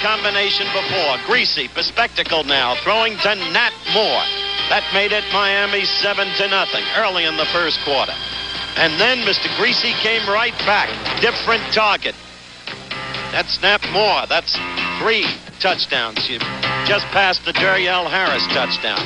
combination before. Greasy, bespectacled now, throwing to Nat Moore. That made it Miami 7-0 early in the first quarter. And then Mr. Greasy came right back. Different target. That's Nat Moore. That's 3 touchdowns. You just passed the Duriel Harris touchdown.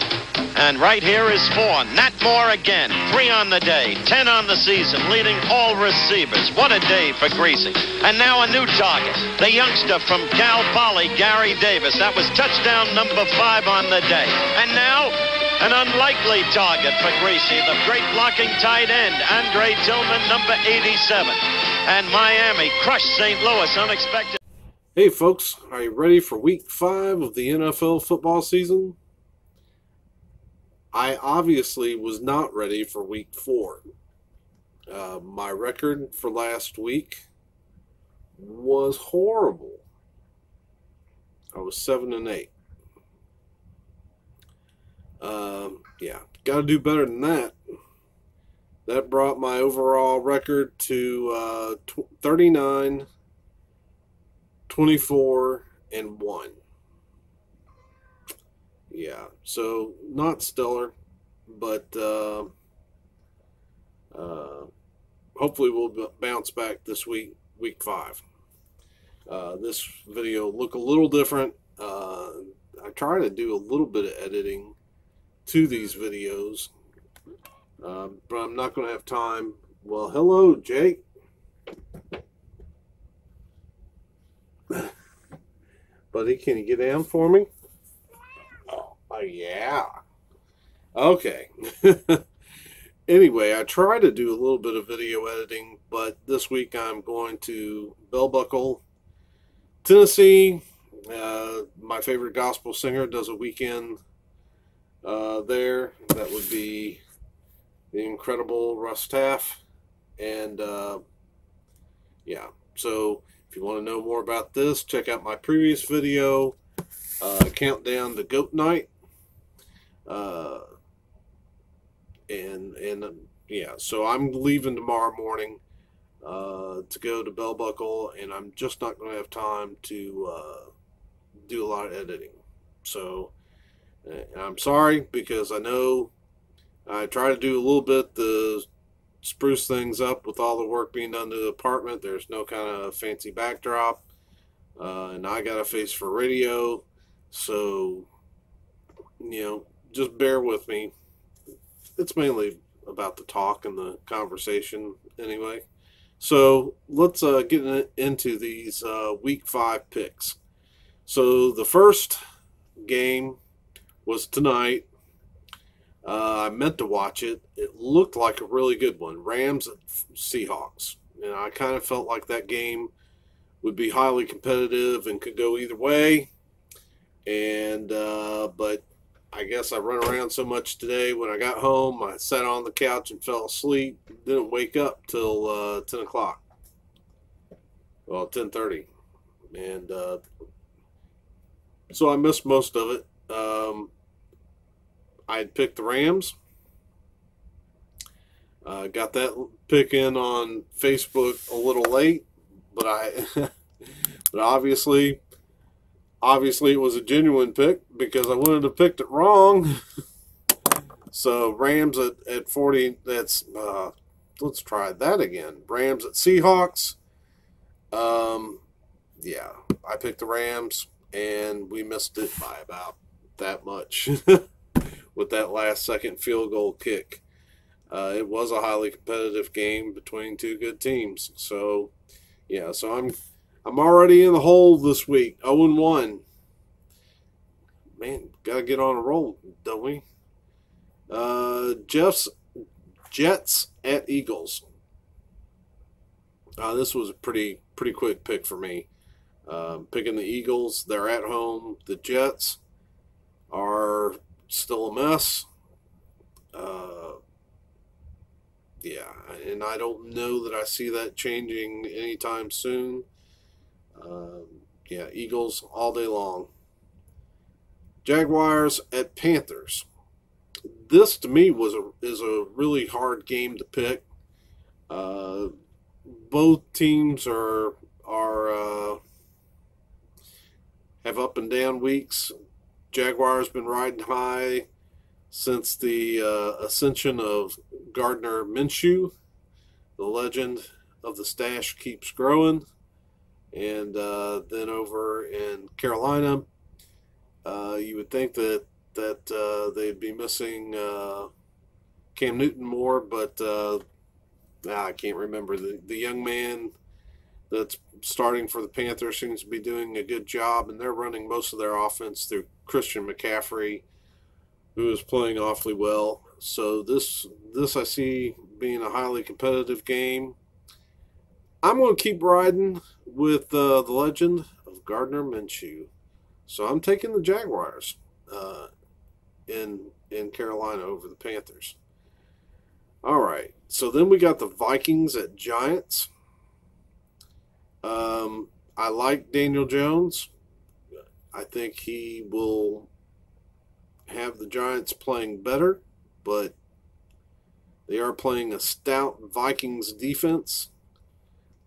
And right here is 4. Nat Moore again. 3 on the day. 10 on the season. Leading all receivers. What a day for Greasy. And now a new target. The youngster from Cal Poly, Gary Davis. That was touchdown number 5 on the day. And now an unlikely target for Greasy. The great blocking tight end, Andre Tillman, number 87. And Miami crushed St. Louis unexpected. Hey folks, are you ready for week 5 of the NFL football season? I obviously was not ready for week 4. My record for last week was horrible. I was 7-8. Yeah, got to do better than that. That brought my overall record to 39, 24, and 1. Yeah, so not stellar, but hopefully we'll bounce back this week, week 5. This video will look a little different. I try to do a little bit of editing to these videos, but I'm not going to have time. Well, hello, Jake. Buddy, can you get down for me? Oh, yeah. Okay. Anyway, I try to do a little bit of video editing, but this week I'm going to Bell Buckle, Tennessee. My favorite gospel singer does a weekend there. That would be the incredible Russ Taff. And yeah, so if you want to know more about this, check out my previous video, Countdown to Goat Night. Yeah, so I'm leaving tomorrow morning to go to Bell Buckle, and I'm just not going to have time to do a lot of editing. So I'm sorry, because I know I try to do a little bit to spruce things up with all the work being done to the apartment. There's no kind of fancy backdrop, and I got a face for radio, so you know, just bear with me. It's mainly about the talk and the conversation anyway. So let's get into these week 5 picks. So the first game was tonight. I meant to watch it. It looked like a really good one. Rams at Seahawks. And I kind of felt like that game would be highly competitive and could go either way. And but I guess I run around so much today. When I got home, I sat on the couch and fell asleep. Didn't wake up till 10 o'clock. Well, 10:30. And so I missed most of it. I had picked the Rams. Got that pick in on Facebook a little late, but but obviously it was a genuine pick because I wouldn't have picked it wrong. So Rams at 40. That's let's try that again. Rams at Seahawks. Yeah, I picked the Rams, and we missed it by about that much with that last second field goal kick. It was a highly competitive game between two good teams. So yeah, so I'm already in the hole this week. 0-1. Man, gotta get on a roll, don't we? Jets at Eagles. This was a pretty quick pick for me. Picking the Eagles. They're at home. The Jets are still a mess. Yeah, and I don't know that I see that changing anytime soon. Yeah, Eagles all day long. Jaguars at Panthers. This to me is a really hard game to pick. Both teams are have up and down weeks. Jaguars been riding high since the ascension of Gardner Minshew. The legend of the stash keeps growing. And then over in Carolina, you would think that they'd be missing Cam Newton more, but I can't remember. The young man that's starting for the Panthers seems to be doing a good job, and they're running most of their offense through Christian McCaffrey, who is playing awfully well. So this I see being a highly competitive game. I'm going to keep riding with the legend of Gardner Minshew. So I'm taking the Jaguars in Carolina over the Panthers. All right. So then we got the Vikings at Giants. I like Daniel Jones. I think he will have the Giants playing better, but they are playing a stout Vikings defense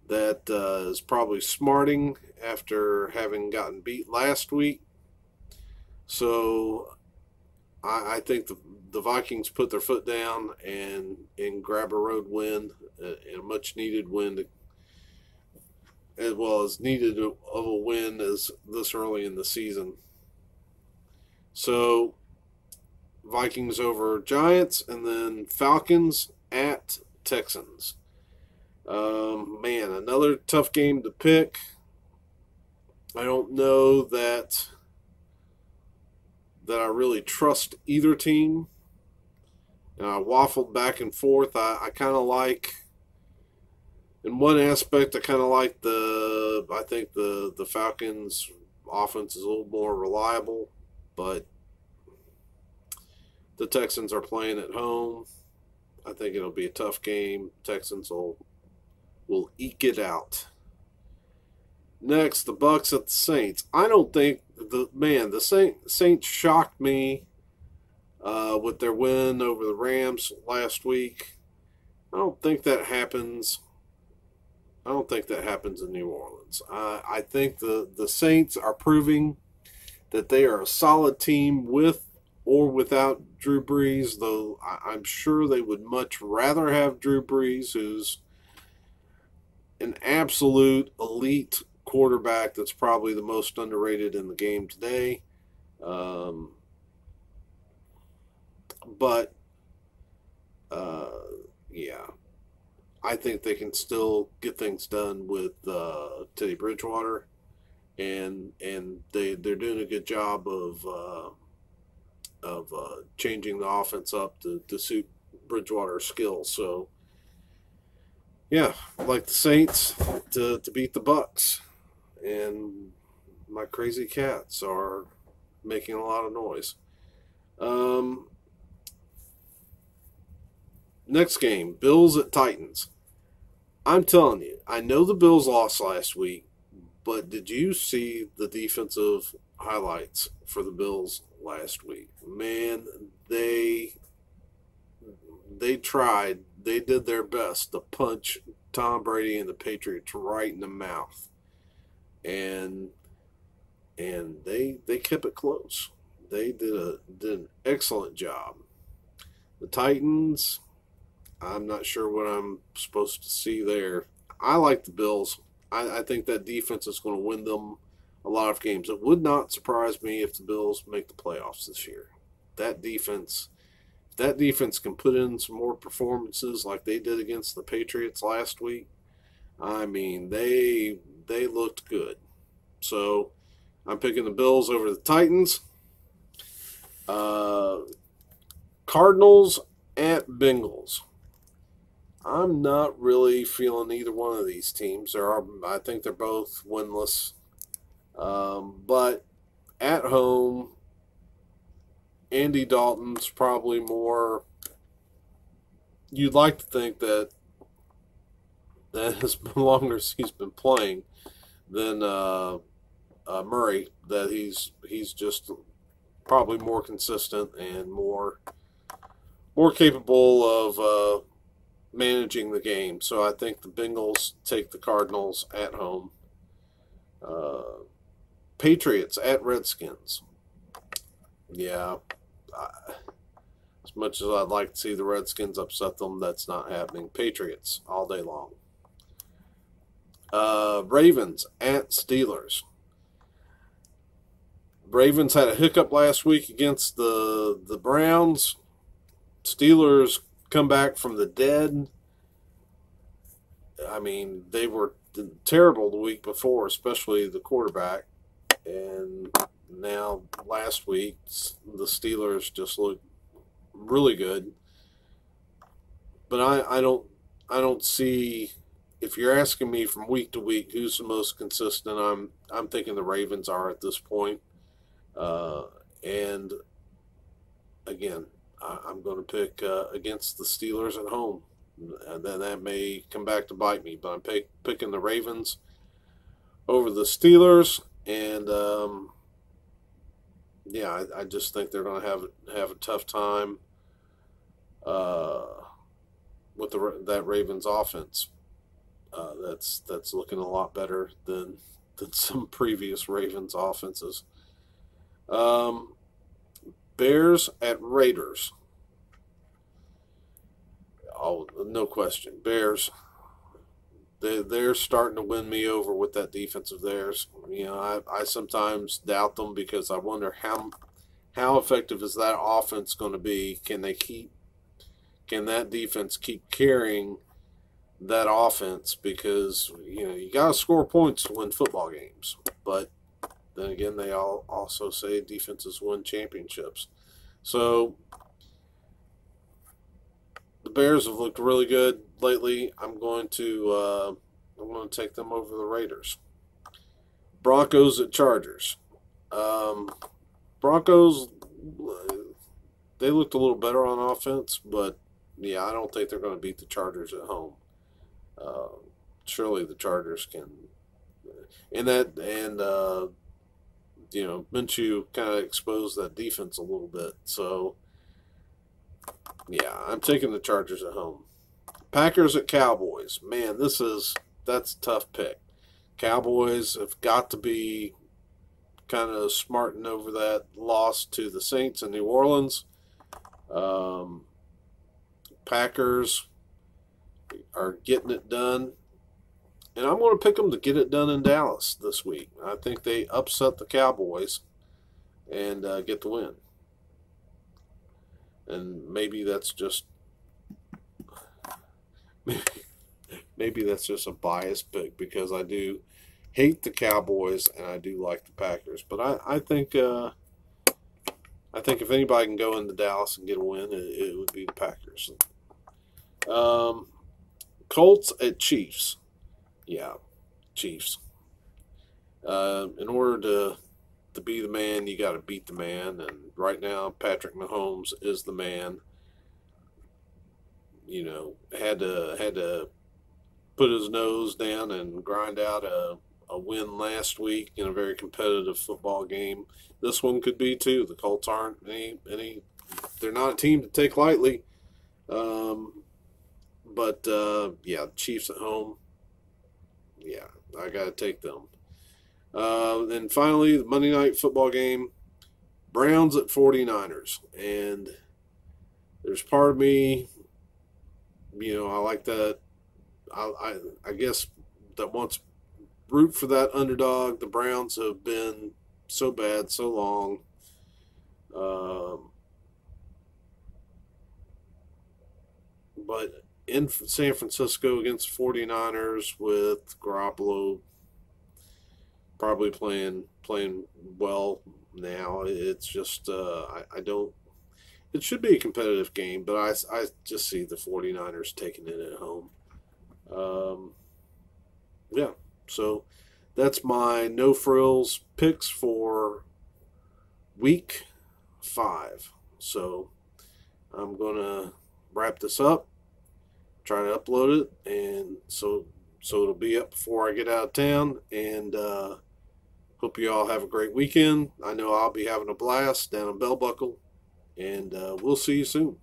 that is probably smarting after having gotten beat last week. So I think the Vikings put their foot down and grab a road win, and a much needed win, as well as needed of a win as this early in the season. So Vikings over Giants, and then Falcons at Texans. Man, another tough game to pick. I don't know that I really trust either team. And I waffled back and forth. I kind of like, in one aspect, I think the Falcons offense is a little more reliable, but the Texans are playing at home. I think it'll be a tough game. Texans will eke it out. Next, the Bucs at the Saints. I don't think the Saints shocked me with their win over the Rams last week. I don't think that happens. I don't think that happens in New Orleans. I think the Saints are proving that they are a solid team with or without Drew Brees, though I'm sure they would much rather have Drew Brees, who's an absolute elite quarterback that's probably the most underrated in the game today. Yeah, I think they can still get things done with Teddy Bridgewater, and they're doing a good job of changing the offense up to suit Bridgewater's skills. So yeah, I like the Saints to beat the Bucs, and my crazy cats are making a lot of noise. Next game, Bills at Titans. I'm telling you, I know the Bills lost last week, but did you see the defensive highlights for the Bills last week? Man, they tried. They did their best to punch Tom Brady and the Patriots right in the mouth. And they kept it close. They did an excellent job. The Titans, I'm not sure what I'm supposed to see there. I like the Bills. I think that defense is going to win them a lot of games. It would not surprise me if the Bills make the playoffs this year. That defense can put in some more performances like they did against the Patriots last week. I mean, they looked good. So I'm picking the Bills over the Titans. Cardinals at Bengals. I'm not really feeling either one of these teams. I think they're both winless. But at home, Andy Dalton's probably more. You'd like to think that as long as he's been playing, than Murray, that he's just probably more consistent and more capable of managing the game. So I think the Bengals take the Cardinals at home. Patriots at Redskins. Yeah, as much as I'd like to see the Redskins upset them, that's not happening. Patriots all day long. Ravens at Steelers. Ravens had a hiccup last week against the Browns. Steelers come back from the dead. I mean, they were terrible the week before, especially the quarterback. And now last week, the Steelers just look really good. But I don't see, if you're asking me from week to week who's the most consistent, I'm thinking the Ravens are at this point. And again, I'm going to pick against the Steelers at home. And then that may come back to bite me, but I'm picking the Ravens over the Steelers. And yeah, I just think they're going to have a tough time with that Ravens offense. That's looking a lot better than some previous Ravens offenses. Bears at Raiders. Oh, no question. Bears. They're starting to win me over with that defense of theirs. You know, I sometimes doubt them because I wonder how effective is that offense going to be? Can that defense keep carrying that offense? Because, you know, you got to score points to win football games. But then again, they also say defenses win championships. So the Bears have looked really good lately. I'm going to take them over the Raiders. Broncos at Chargers. Broncos, they looked a little better on offense, but yeah, I don't think they're going to beat the Chargers at home. Surely the Chargers can. You know, Minshew kind of exposed that defense a little bit. So, yeah, I'm taking the Chargers at home. Packers at Cowboys. Man, that's a tough pick. Cowboys have got to be kind of smarting over that loss to the Saints in New Orleans. Packers are getting it done. And I'm going to pick them to get it done in Dallas this week. I think they upset the Cowboys and get the win. And maybe that's just a biased pick because I do hate the Cowboys and I do like the Packers. But I think if anybody can go into Dallas and get a win, it would be the Packers. Colts at Chiefs. Yeah, Chiefs. In order to be the man, you got to beat the man. And right now, Patrick Mahomes is the man. You know, had to put his nose down and grind out a win last week in a very competitive football game. This one could be too. The Colts aren't they're not a team to take lightly. But yeah, Chiefs at home. Yeah, I got to take them. And finally, the Monday night football game, Browns at 49ers. And there's part of me, you know, I like that. I guess that wants root for that underdog. The Browns have been so bad so long. But in San Francisco against 49ers with Garoppolo probably playing well now. It's just I don't. It should be a competitive game, but I just see the 49ers taking it at home. Yeah, so that's my no frills picks for week 5. So I'm gonna wrap this up, try to upload it, and so it'll be up before I get out of town. And hope you all have a great weekend. I know I'll be having a blast down in Bell Buckle, and we'll see you soon.